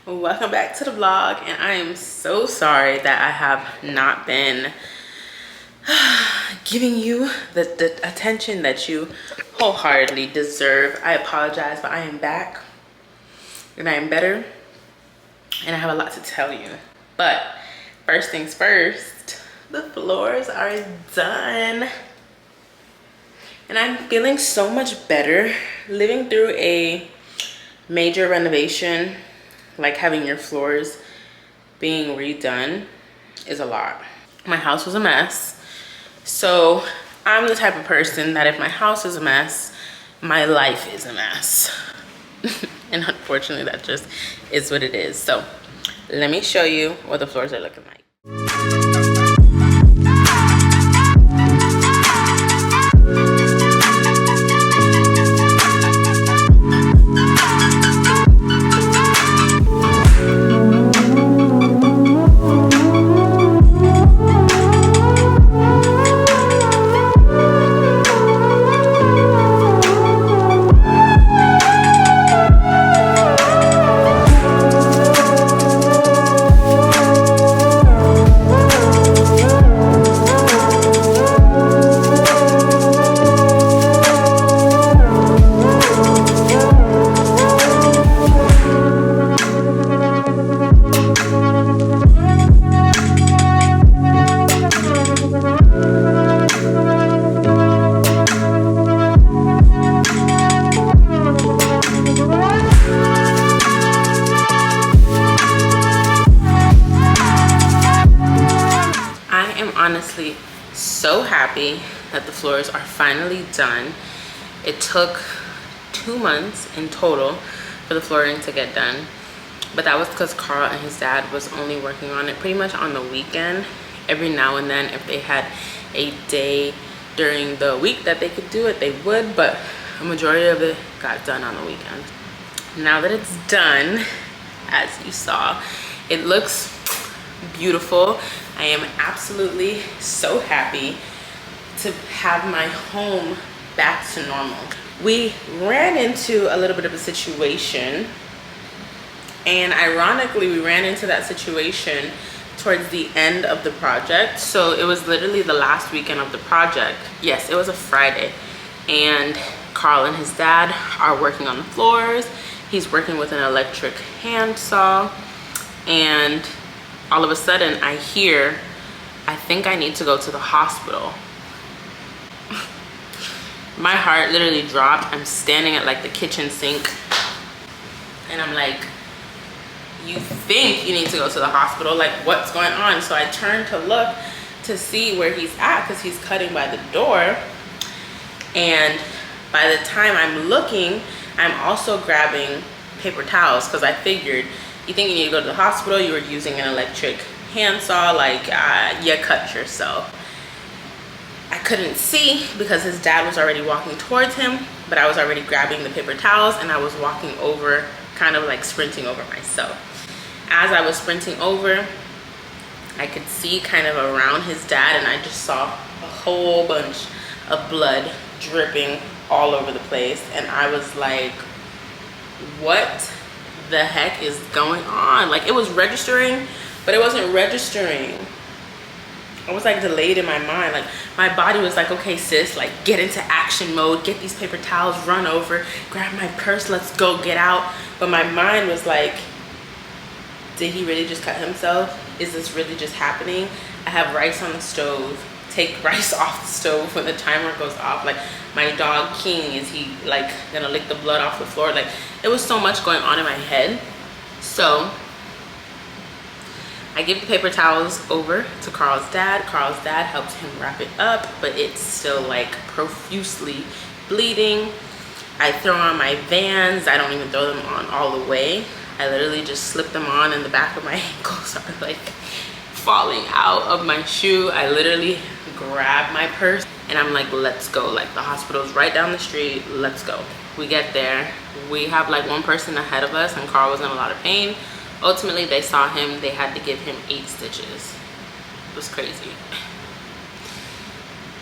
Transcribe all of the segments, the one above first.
Welcome back to the vlog, and I am so sorry that I have not been giving you the attention that you wholeheartedly deserve. I apologize, but I am back and I am better and I have a lot to tell you. But first things first, the floors are done and I'm feeling so much better. Living through a major renovation, like having your floors being redone, is a lot. My house was a mess. So I'm the type of person that if my house is a mess, my life is a mess. And unfortunately, that just is what it is. So let me show you what the floors are looking like. Honestly, so happy that the floors are finally done. It took 2 months in total for the flooring to get done, but that was because Carl and his dad was only working on it pretty much on the weekend. Every now and then, if they had a day during the week that they could do it, they would, but a majority of it got done on the weekend. Now that it's done, as you saw, it looks beautiful. I am absolutely so happy to have my home back to normal. We ran into a little bit of a situation, and ironically we ran into that situation towards the end of the project. So it was literally the last weekend of the project. Yes, it was a Friday, and Carl and his dad are working on the floors. He's working with an electric hand saw, and all of a sudden I hear, I think I need to go to the hospital. My heart literally dropped. I'm standing at like the kitchen sink and I'm like, you think you need to go to the hospital? Like, what's going on? So I turned to look to see where he's at, because he's cutting by the door. And by the time I'm looking, I'm also grabbing paper towels, because I figured, you think you need to go to the hospital, you were using an electric handsaw, like you cut yourself. I couldn't see because his dad was already walking towards him, but I was already grabbing the paper towels and I was walking over, kind of like sprinting over myself. As I was sprinting over, I could see kind of around his dad, and I just saw a whole bunch of blood dripping all over the place. And I was like, what the heck is going on? Like, it was registering, but it wasn't registering. I was like delayed in my mind. Like, my body was like, okay sis, like get into action mode, get these paper towels, run over, grab my purse, let's go, get out. But my mind was like, did he really just cut himself? Is this really just happening? I have rice on the stove. Take rice off the stove when the timer goes off. Like, my dog King, is he like gonna lick the blood off the floor? Like, it was so much going on in my head. So I give the paper towels over to Carl's dad. Carl's dad helps him wrap it up, but it's still like profusely bleeding. I throw on my Vans. I don't even throw them on all the way. I literally just slip them on, and the back of my ankles are like falling out of my shoe. I literally grab my purse and I'm like, let's go. Like, the hospital's right down the street, let's go. We get there. We have like one person ahead of us, and Carl was in a lot of pain. Ultimately, they saw him. They had to give him 8 stitches. It was crazy.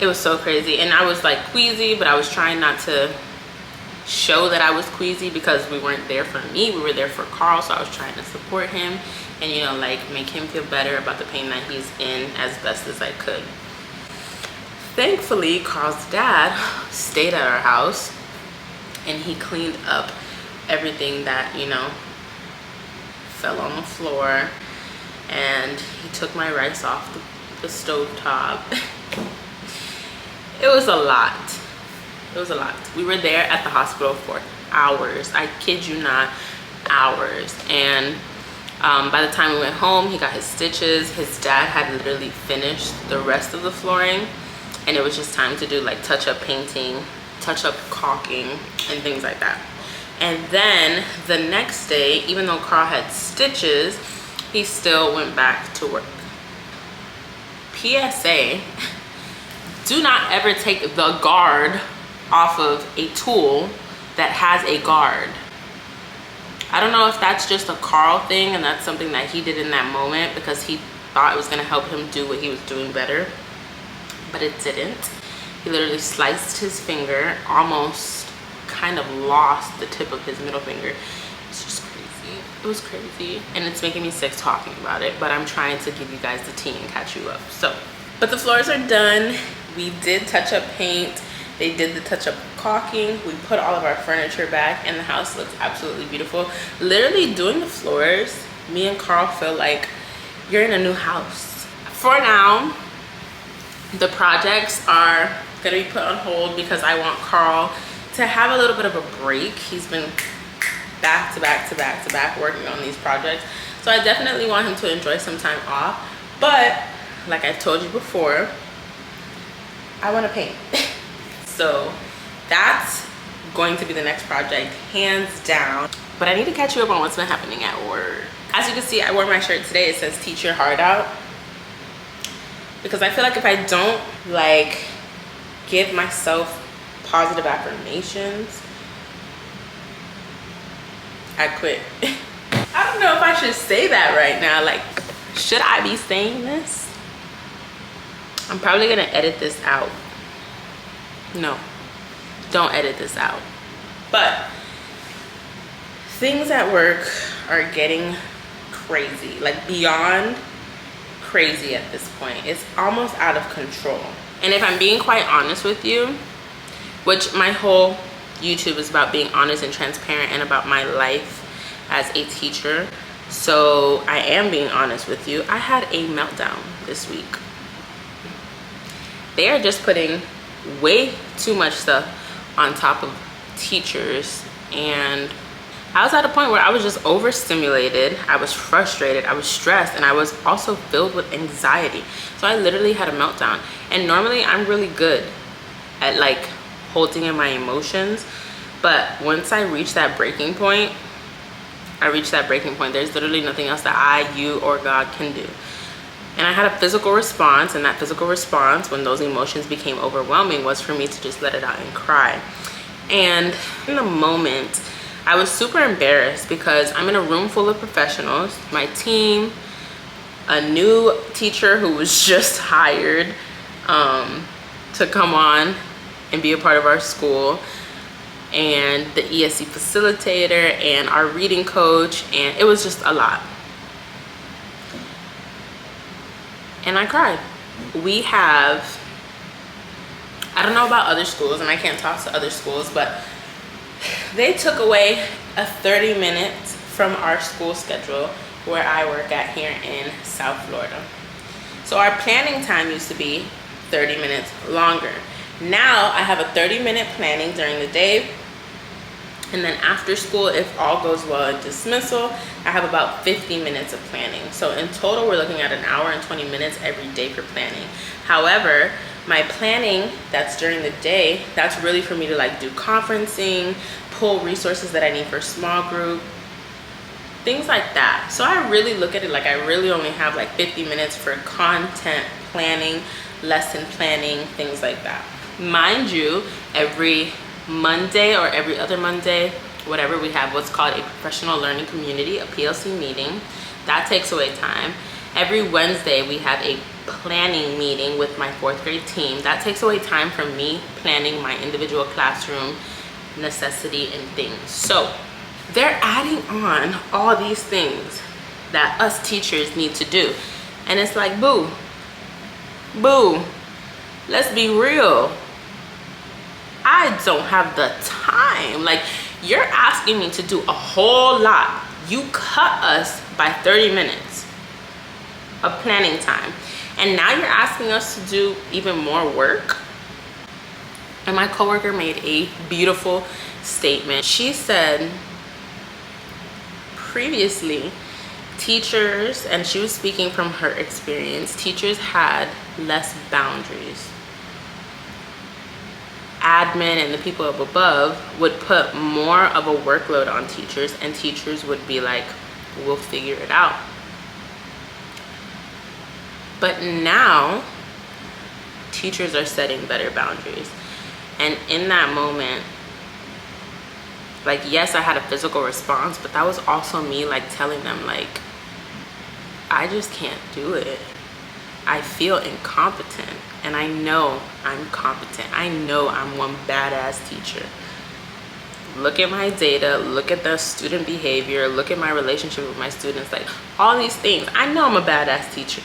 It was so crazy. And I was like queasy, but I was trying not to show that I was queasy because we weren't there for me. We were there for Carl, so I was trying to support him and, you know, like make him feel better about the pain that he's in as best as I could. Thankfully, Carl's dad stayed at our house and he cleaned up everything that, you know, fell on the floor, and he took my rice off the stove top. It was a lot. It was a lot. We were there at the hospital for hours. I kid you not, hours. And by the time we went home, he got his stitches. His dad had literally finished the rest of the flooring, and it was just time to do like touch-up painting, touch-up caulking, and things like that. And then the next day, even though Carl had stitches, he still went back to work. PSA, do not ever take the guard off of a tool that has a guard. I don't know if that's just a Carl thing and that's something that he did in that moment because he thought it was gonna help him do what he was doing better, but it didn't. He literally sliced his finger, almost kind of lost the tip of his middle finger. It's just crazy. It was crazy, and it's making me sick talking about it, but I'm trying to give you guys the tea and catch you up. So, but the floors are done. We did touch up paint. They did the touch up caulking. We put all of our furniture back, and the house looks absolutely beautiful. Literally doing the floors, me and Carl feel like you're in a new house. For now, the projects are gonna be put on hold because I want Carl to have a little bit of a break. He's been back to back to back to back working on these projects. So I definitely want him to enjoy some time off. But like I told you before, I want to paint. So that's going to be the next project, hands down. But I need to catch you up on what's been happening at work. As you can see, I wore my shirt today. It says teach your heart out. Because I feel like if I don't like give myself positive affirmations, I quit. I don't know if I should say that right now. Like, should I be saying this? I'm probably gonna edit this out. No, don't edit this out. But things at work are getting crazy, like beyond crazy at this point. It's almost out of control. And if I'm being quite honest with you, which my whole YouTube is about being honest and transparent and about my life as a teacher, so I am being honest with you, I had a meltdown this week. They are just putting way too much stuff on top of teachers, and I was at a point where I was just overstimulated, I was frustrated, I was stressed, and I was also filled with anxiety. So I literally had a meltdown. And normally I'm really good at like holding in my emotions, but once I reach that breaking point, there's literally nothing else that I, you, or God can do. And I had a physical response, and that physical response, when those emotions became overwhelming, was for me to just let it out and cry. And in the moment, I was super embarrassed because I'm in a room full of professionals, my team, a new teacher who was just hired to come on and be a part of our school, and the ESC facilitator and our reading coach, and it was just a lot. And I cried. We have, I don't know about other schools, and I can't talk to other schools, but they took away a 30 minutes from our school schedule where I work at here in South Florida. So our planning time used to be 30 minutes longer. Now I have a 30-minute planning during the day, and then after school, if all goes well at dismissal, I have about 50 minutes of planning. So in total, we're looking at an hour and 20 minutes every day for planning. However, my planning that's during the day, that's really for me to like do conferencing, pull resources that I need for small group, things like that. So I really look at it like I really only have like 50 minutes for content planning, lesson planning, things like that. Mind you, every Monday or every other Monday, whatever, we have what's called a professional learning community, a PLC meeting. That takes away time. Every Wednesday we have a planning meeting with my 4th grade team. That takes away time from me planning my individual classroom necessity and things. So they're adding on all these things that us teachers need to do, and it's like, boo, let's be real. I don't have the time. Like, you're asking me to do a whole lot. You cut us by 30 minutes of planning time, and now you're asking us to do even more work. And my coworker made a beautiful statement. She said previously, teachers, and she was speaking from her experience, teachers had less boundaries. Admin and the people up above would put more of a workload on teachers, and teachers would be like, we'll figure it out. But now teachers are setting better boundaries. And in that moment, like, yes, I had a physical response, but that was also me like telling them, like, I just can't do it. I feel incompetent, and I know I'm competent. I know I'm one badass teacher. Look at my data, look at the student behavior, look at my relationship with my students, like all these things. I know I'm a badass teacher.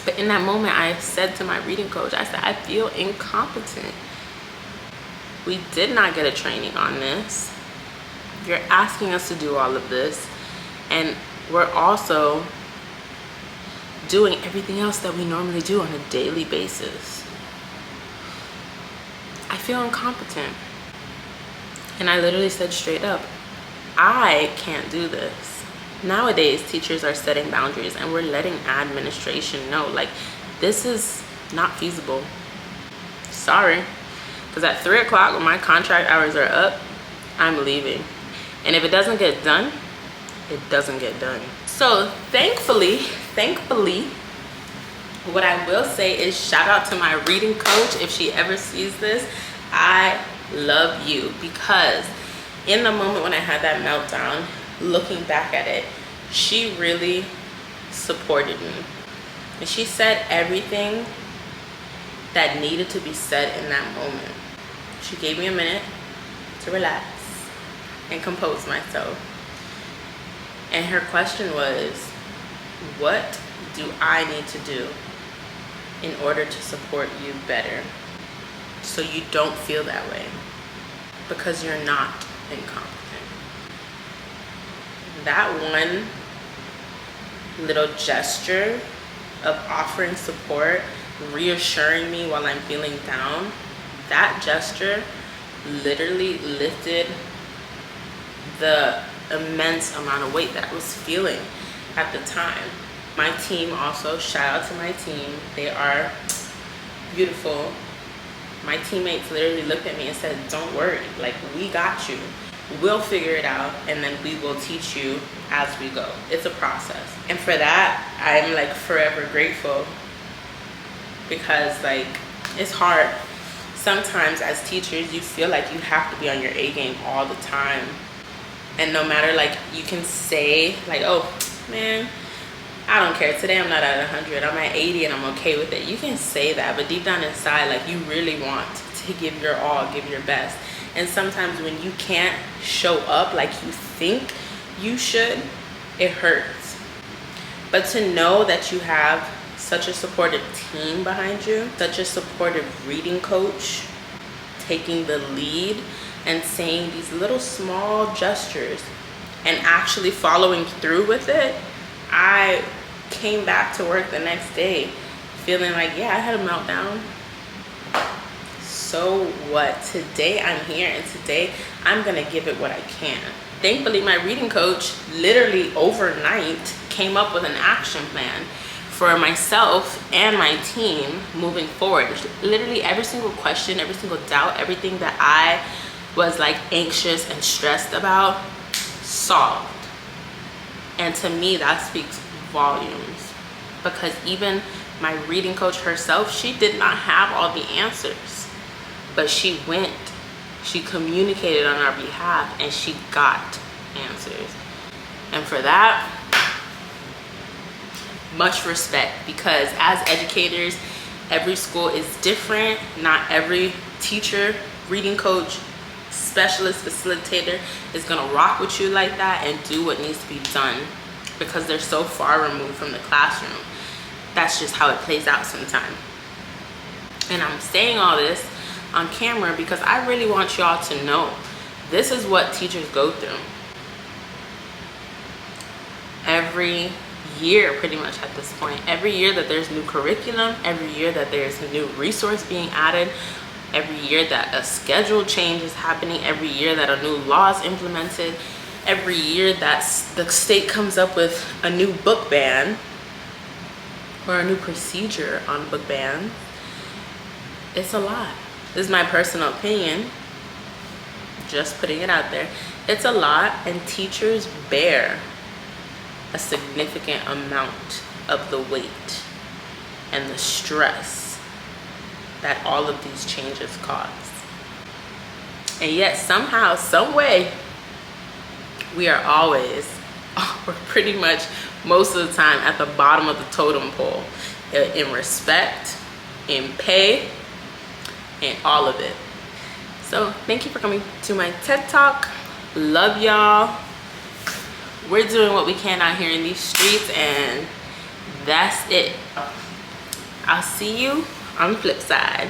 But in that moment, I said to my reading coach, I said, I feel incompetent. We did not get a training on this. You're asking us to do all of this, and we're also doing everything else that we normally do on a daily basis. I feel incompetent. And I literally said straight up, I can't do this. Nowadays, teachers are setting boundaries, and we're letting administration know, like, this is not feasible. Sorry. Because at 3 o'clock, when my contract hours are up, I'm leaving. And if it doesn't get done, it doesn't get done. So thankfully, what I will say is shout out to my reading coach. If she ever sees this, I love you, because in the moment when I had that meltdown, looking back at it, she really supported me. And she said everything that needed to be said in that moment. She gave me a minute to relax and compose myself. And her question was, what do I need to do in order to support you better so you don't feel that way? Because you're not incompetent. That one little gesture of offering support, reassuring me while I'm feeling down, that gesture literally lifted the immense amount of weight that I was feeling at the time. My team also, shout out to my team. They are beautiful. My teammates literally looked at me and said, don't worry, like, we got you. We'll figure it out, and then we will teach you as we go. It's a process. And for that, I'm like forever grateful, because like it's hard. Sometimes as teachers, you feel like you have to be on your A game all the time. And no matter, like, you can say like, oh man, I don't care, today I'm not at 100, I'm at 80 and I'm okay with it. You can say that, but deep down inside, like, you really want to give your all, give your best. And sometimes when you can't show up like you think you should, it hurts. But to know that you have such a supportive team behind you, such a supportive reading coach, taking the lead and saying these little small gestures and actually following through with it. I came back to work the next day feeling like, yeah, I had a meltdown. So what? Today I'm here, and today I'm gonna give it what I can. Thankfully, my reading coach literally overnight came up with an action plan for myself and my team moving forward. Literally every single question, every single doubt, everything that I was like anxious and stressed about, solved. And to me, that speaks volumes, because even my reading coach herself, she did not have all the answers, but she went, she communicated on our behalf, and she got answers. And for that, much respect, because as educators, every school is different. Not every teacher, reading coach, specialist, facilitator is gonna rock with you like that and do what needs to be done, because they're so far removed from the classroom. That's just how it plays out sometimes. And I'm saying all this on camera because I really want y'all to know this is what teachers go through every year, pretty much at this point. Every year that there's new curriculum, every year that there's a new resource being added, every year that a schedule change is happening, every year that a new law is implemented, every year that the state comes up with a new book ban or a new procedure on book ban. It's a lot. This is my personal opinion, just putting it out there. It's a lot, and teachers bear a significant amount of the weight and the stress that all of these changes cause. And yet somehow, some way, we are always, we're pretty much most of the time at the bottom of the totem pole in respect, in pay, and all of it. So thank you for coming to my TED Talk. Love y'all. We're doing what we can out here in these streets, and that's it. I'll see you on the flip side.